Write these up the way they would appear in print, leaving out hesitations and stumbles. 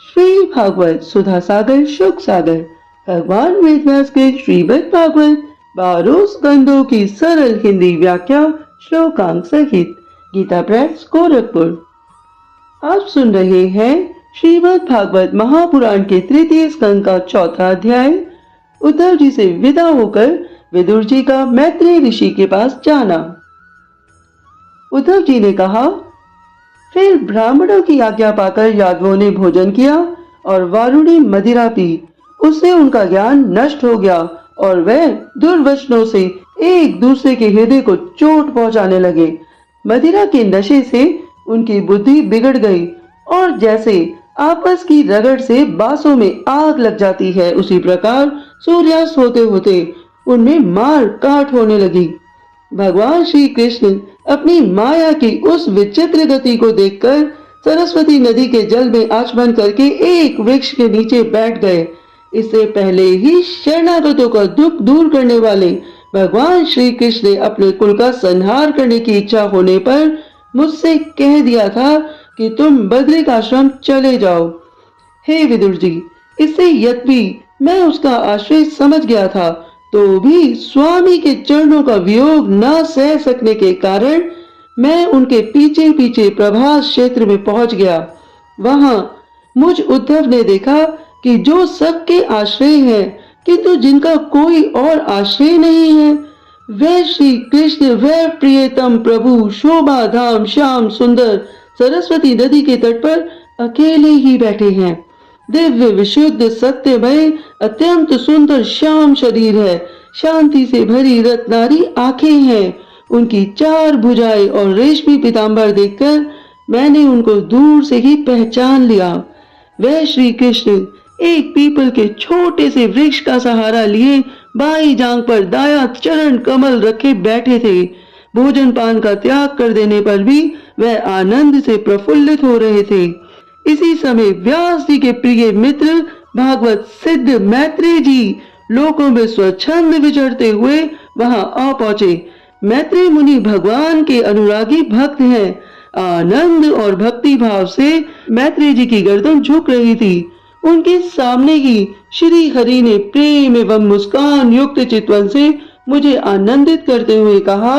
श्री भागवत सुधा सागर शुक सागर भगवान वेदव्यास के श्रीमद् भागवत 12 स्कंदों की सरल हिंदी व्याख्या श्लोकांक सहित गीता प्रेस गोरखपुर। आप सुन रहे हैं श्रीमद् भागवत महापुराण के तृतीय स्कंद का चौथा अध्याय। उद्धव जी से विदा होकर विदुर जी का मैत्रेय ऋषि के पास जाना। उद्धव जी ने कहा, फिर ब्राह्मणों की आज्ञा पाकर यादवों ने भोजन किया और वारुणी मदिरा पी। उससे उनका ज्ञान नष्ट हो गया और वह दुर्वचनों से एक दूसरे के हृदय को चोट पहुंचाने लगे। मदिरा के नशे से उनकी बुद्धि बिगड़ गई और जैसे आपस की रगड़ से बांसों में आग लग जाती है, उसी प्रकार सूर्यास्त होते होते उनमें मार काट होने लगी। भगवान श्री कृष्ण अपनी माया की उस विचित्र गति को देखकर सरस्वती नदी के जल में आचमन करके एक वृक्ष के नीचे बैठ गए। इससे पहले ही शरणागतों का दुख दूर करने वाले भगवान श्री कृष्ण ने अपने कुल का संहार करने की इच्छा होने पर मुझसे कह दिया था कि तुम बद्रिक आश्रम चले जाओ। हे विदुर जी, इससे यद्यपि मैं उसका आश्रय समझ गया था तो भी स्वामी के चरणों का वियोग न सह सकने के कारण मैं उनके पीछे पीछे प्रभास क्षेत्र में पहुंच गया। वहां मुझ उद्धव ने देखा कि जो सबके आश्रय है किंतु जिनका कोई और आश्रय नहीं है, वह श्री कृष्ण, वह प्रियतम प्रभु शोभा धाम श्याम सुंदर सरस्वती नदी के तट पर अकेले ही बैठे हैं। दिव्य विशुद्ध सत्यमय अत्यंत सुंदर श्याम शरीर है, शांति से भरी रत्नारी आंखें हैं। उनकी 4 भुजाएं और रेशमी पीतांबर देखकर मैंने उनको दूर से ही पहचान लिया। वह श्री कृष्ण एक पीपल के छोटे से वृक्ष का सहारा लिए बाई जांग पर दाया चरण कमल रखे बैठे थे। भोजन पान का त्याग कर देने पर भी वह आनंद से प्रफुल्लित हो रहे थे। इसी समय व्यास जी के प्रिय मित्र भागवत सिद्ध मैत्रेय जी लोकों में स्वच्छंद विचरते हुए वहां आ पहुंचे। मैत्रेय मुनि भगवान के अनुरागी भक्त हैं। आनंद और भक्ति भाव से मैत्रेय जी की गर्दन झुक रही थी। उनके सामने ही श्री हरि ने प्रेम एवं मुस्कान युक्त चितवन से मुझे आनंदित करते हुए कहा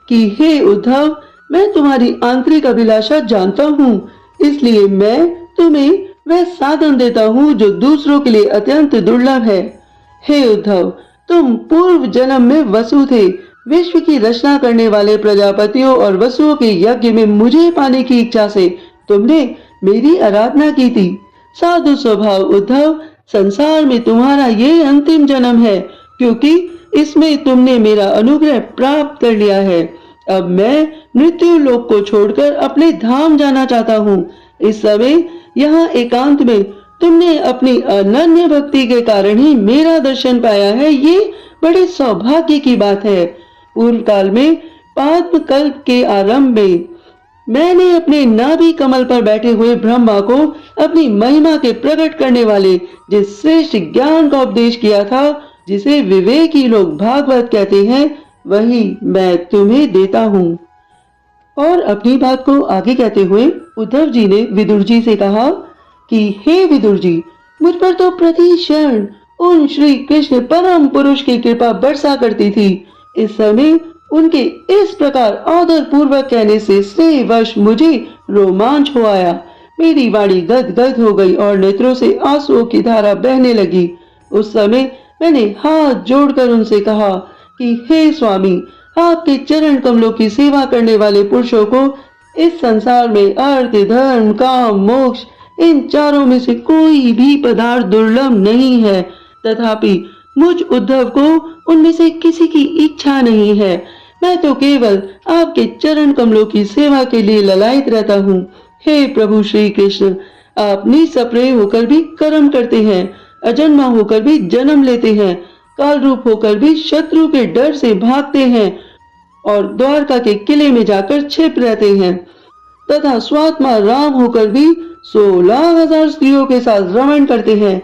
कि हे उद्धव, मैं तुम्हारी आंतरिक अभिलाषा जानता हूँ, इसलिए मैं तुम्हें वह साधन देता हूँ जो दूसरों के लिए अत्यंत दुर्लभ है। हे उद्धव, तुम पूर्व जन्म में वसु थे। विश्व की रचना करने वाले प्रजापतियों और वसुओं के यज्ञ में मुझे पाने की इच्छा से तुमने मेरी आराधना की थी। साधु स्वभाव उद्धव, संसार में तुम्हारा ये अंतिम जन्म है, क्योंकि इसमें तुमने मेरा अनुग्रह प्राप्त कर लिया है। अब मैं मृत्यु लोक को छोड़कर अपने धाम जाना चाहता हूँ। इस समय यहाँ एकांत में तुमने अपनी अनन्य भक्ति के कारण ही मेरा दर्शन पाया है, ये बड़े सौभाग्य की बात है। पूर्व काल में पाद्म कल्प के आरंभ में मैंने अपने नाभि कमल पर बैठे हुए ब्रह्मा को अपनी महिमा के प्रकट करने वाले जिस श्रेष्ठ ज्ञान का उपदेश किया था, जिसे विवेकी लोग भागवत कहते हैं, वही मैं तुम्हें देता हूँ। और अपनी बात को आगे कहते हुए उद्धव जी ने विदुर जी से कहा कि हे विदुर जी, मुझ पर तो प्रति क्षण उन श्री कृष्ण परम पुरुष की कृपा बरसा करती थी। इस समय उनके इस प्रकार आदर पूर्वक कहने से स्नेहवश मुझे रोमांच हो आया। मेरी वाणी गदगद हो गई और नेत्रों से आंसुओं की धारा बहने लगी। उस समय मैंने हाथ जोड़कर उनसे कहा कि हे स्वामी, आपके चरण कमलों की सेवा करने वाले पुरुषों को इस संसार में अर्थ, धर्म, काम, मोक्ष, इन चारों में से कोई भी पदार्थ दुर्लभ नहीं है। तथापि मुझ उद्धव को उनमें से किसी की इच्छा नहीं है। मैं तो केवल आपके चरण कमलों की सेवा के लिए ललायत रहता हूँ। हे प्रभु श्री कृष्ण, आप निसप्रेय होकर भी कर्म करते हैं, अजन्मा होकर भी जन्म लेते हैं, काल रूप होकर भी शत्रु के डर से भागते हैं और द्वारका के किले में जाकर छिप रहते हैं, तथा स्वात्मा राम होकर भी 16,000 स्त्रियों के साथ रमण करते हैं।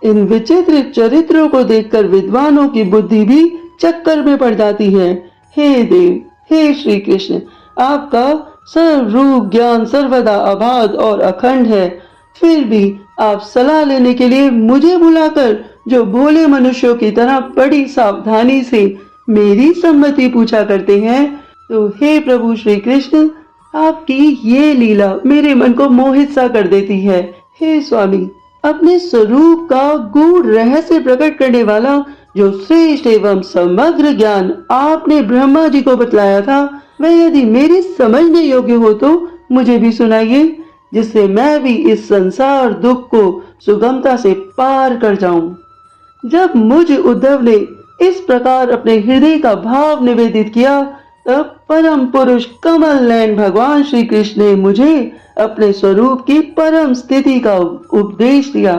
इन विचित्र चरित्रों को देखकर विद्वानों की बुद्धि भी चक्कर में पड़ जाती है। हे देव, हे श्री कृष्ण, आपका सर्व रूप ज्ञान सर्वदा अबाध और अखंड है। फिर भी आप सलाह लेने के लिए मुझे बुलाकर जो भोले मनुष्यों की तरह बड़ी सावधानी से मेरी सम्मति पूछा करते हैं, तो हे प्रभु श्री कृष्ण, आपकी ये लीला मेरे मन को मोहित सा कर देती है। हे स्वामी, अपने स्वरूप का गूढ़ रहस्य प्रकट करने वाला जो श्रेष्ठ एवं समग्र ज्ञान आपने ब्रह्मा जी को बतलाया था, वह यदि मेरी समझने योग्य हो तो मुझे भी सुनाइए, जिससे मैं भी इस संसार दुख को सुगमता से पार कर जाऊं। जब मुझ उद्धव ने इस प्रकार अपने हृदय का भाव निवेदित किया, तब परम पुरुष कमल नयन भगवान श्री कृष्ण ने मुझे अपने स्वरूप की परम स्थिति का उपदेश दिया।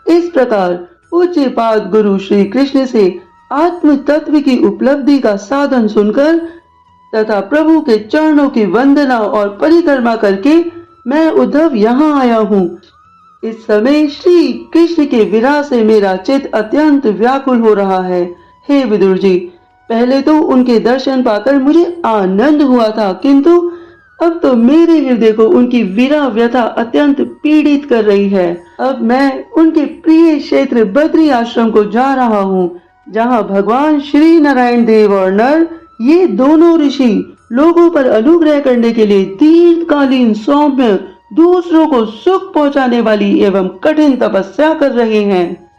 इस प्रकार पूज्यपाद गुरु श्री कृष्ण से आत्म तत्व की उपलब्धि का साधन सुनकर तथा प्रभु के चरणों की वंदना और परिक्रमा करके मैं उद्धव यहाँ आया हूँ। इस समय श्री कृष्ण के विरह से मेरा चित्त अत्यंत व्याकुल हो रहा है। हे विदुर जी, पहले तो उनके दर्शन पाकर मुझे आनंद हुआ था, किंतु अब तो मेरे हृदय को उनकी विरह व्यथा अत्यंत पीड़ित कर रही है। अब मैं उनके प्रिय क्षेत्र बद्री आश्रम को जा रहा हूँ, जहाँ भगवान श्री नारायण देव और नर, ये दोनों ऋषि लोगों पर अनुग्रह करने के लिए दीर्घकालीन सौम्य, दूसरों को सुख पहुँचाने वाली एवं कठिन तपस्या कर रहे हैं।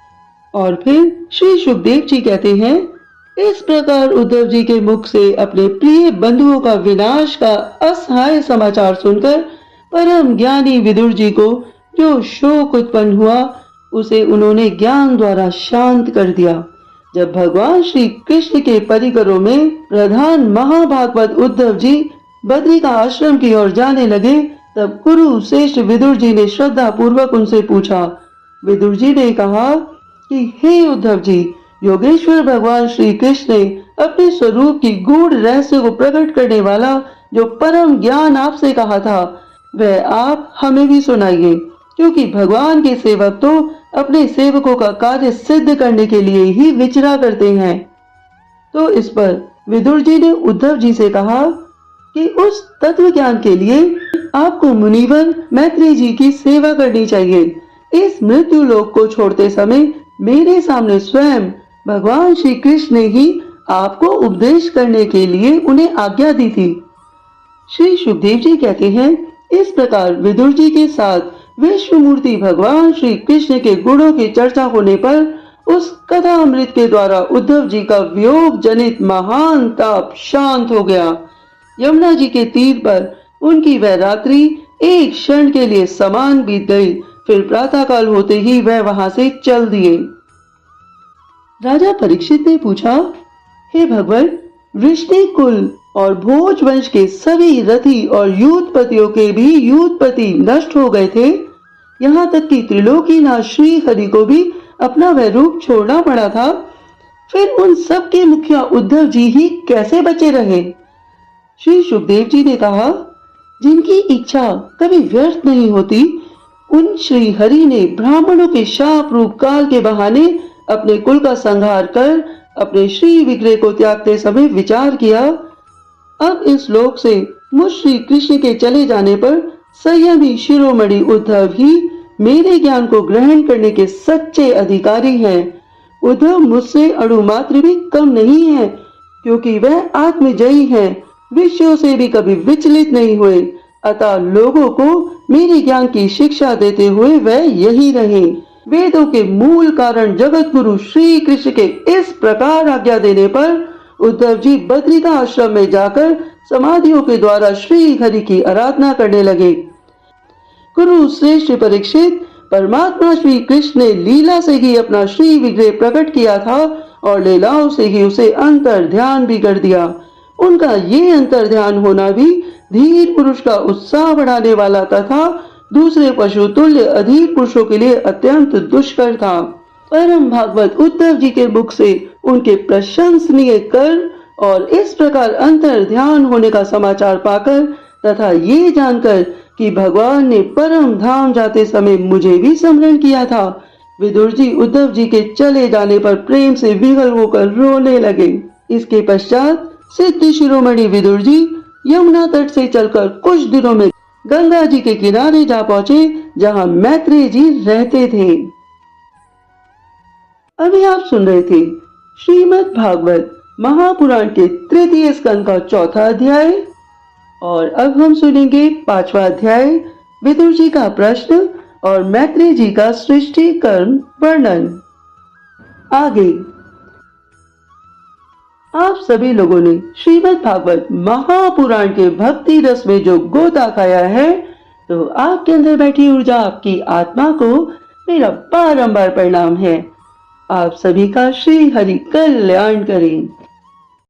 और फिर श्री सुखदेव जी कहते हैं, इस प्रकार उद्धव जी के मुख से अपने प्रिय बंधुओं का विनाश का असहाय समाचार सुनकर परम ज्ञानी विदुर जी को जो शोक उत्पन्न हुआ, उसे उन्होंने ज्ञान द्वारा शांत कर दिया। जब भगवान श्री कृष्ण के परिकरों में प्रधान महाभागवत उद्धव जी बद्री का आश्रम की ओर जाने लगे, तब गुरु श्रेष्ठ विदुर जी ने श्रद्धा पूर्वक उनसे पूछा। विदुर जी ने कहा कि हे उद्धव जी, योगेश्वर भगवान श्री कृष्ण ने अपने स्वरूप की गूढ़ रहस्य को प्रकट करने वाला जो परम ज्ञान आपसे कहा था, वह आप हमें भी सुनाइए, क्योंकि भगवान के सेवक तो अपने सेवकों का कार्य सिद्ध करने के लिए ही विचरा करते हैं। तो इस पर विदुर जी ने उद्धव जी से कहा कि उस तत्व ज्ञान के लिए आपको मुनिवर मैत्री जी की सेवा करनी चाहिए। इस मृत्यु लोक को छोड़ते समय मेरे सामने स्वयं भगवान श्री कृष्ण ने ही आपको उपदेश करने के लिए उन्हें आज्ञा दी थी। श्री सुखदेव जी कहते हैं, इस प्रकार विदुर जी के साथ विश्व मूर्ति भगवान श्री कृष्ण के गुणों की चर्चा होने पर उस कथा अमृत के द्वारा उद्धव जी का वियोग जनित महान ताप शांत हो गया। यमुना जी के तीर पर उनकी वह रात्रि एक क्षण के लिए समान बीत गई। फिर प्रातःकाल होते ही वह वहां से चल दिए। राजा परीक्षित ने पूछा, हे भगवान, वृष्णि कुल और भोज वंश के सभी रथी और यूथपतियों के भी यूथपति नष्ट हो गए थे, यहाँ तक कि त्रिलोकीनाथ श्री हरि को भी अपना वह रूप छोड़ना पड़ा था। फिर उन सब के मुखिया उद्धव जी ही कैसे बचे रहे? श्री सुखदेव जी ने कहा, जिनकी इच्छा कभी व्यर्थ नहीं होती, उन श्री हरि ने ब्राह्मणों के शाप रूप काल के बहाने अपने कुल का संहार कर अपने श्री विग्रह को त्यागते समय विचार किया, अब इस लोक से मुझ श्री कृष्ण के चले जाने पर संयमी शिरोमणि उद्धव ही मेरे ज्ञान को ग्रहण करने के सच्चे अधिकारी हैं। उद्धव मुझसे अणु मात्र भी कम नहीं है, क्योंकि वह आत्मजयी है, विषयों से भी कभी विचलित नहीं हुए। अतः लोगों को मेरे ज्ञान की शिक्षा देते हुए वह यही रहे। वेदों के मूल कारण जगत गुरु श्री कृष्ण के इस प्रकार आज्ञा देने पर उद्धव जी बद्रिका आश्रम में जाकर समाधियों के द्वारा श्री हरि की आराधना करने लगे। गुरु श्रेष्ठ परीक्षित, परमात्मा श्री कृष्ण ने लीला से ही अपना श्री विग्रह प्रकट किया था और लीलाओं से ही उसे अंतर ध्यान भी कर दिया। उनका ये अंतर ध्यान होना भी धीर पुरुष का उत्साह बढ़ाने वाला तथा दूसरे पशु तुल्य अधीर पुरुषों के लिए अत्यंत दुष्कर था। परम भागवत उद्धव जी के मुख से उनके प्रशंसनीय कर और इस प्रकार अंतर ध्यान होने का समाचार पाकर तथा ये जानकर कि भगवान ने परम धाम जाते समय मुझे भी स्मरण किया था, विदुर जी उद्धव जी के चले जाने पर प्रेम से विह्वल होकर रोने लगे। इसके पश्चात सिद्ध शिरोमणि विदुर जी यमुना तट से चलकर कुछ दिनों में गंगा जी के किनारे जा पहुंचे जहां मैत्रेय जी रहते थे। अभी आप सुन रहे थे श्रीमद् भागवत महापुराण के तृतीय स्कंद का चौथा अध्याय। और अब हम सुनेंगे पांचवा अध्याय, विदुर जी का प्रश्न और मैत्रेय जी का सृष्टि कर्म वर्णन। आगे आप सभी लोगों ने श्रीमद् भागवत महापुराण के भक्ति रस में जो गोता खाया है, तो आपके अंदर बैठी ऊर्जा आपकी आत्मा को मेरा बारंबार प्रणाम है। आप सभी का श्री हरि कल्याण करें।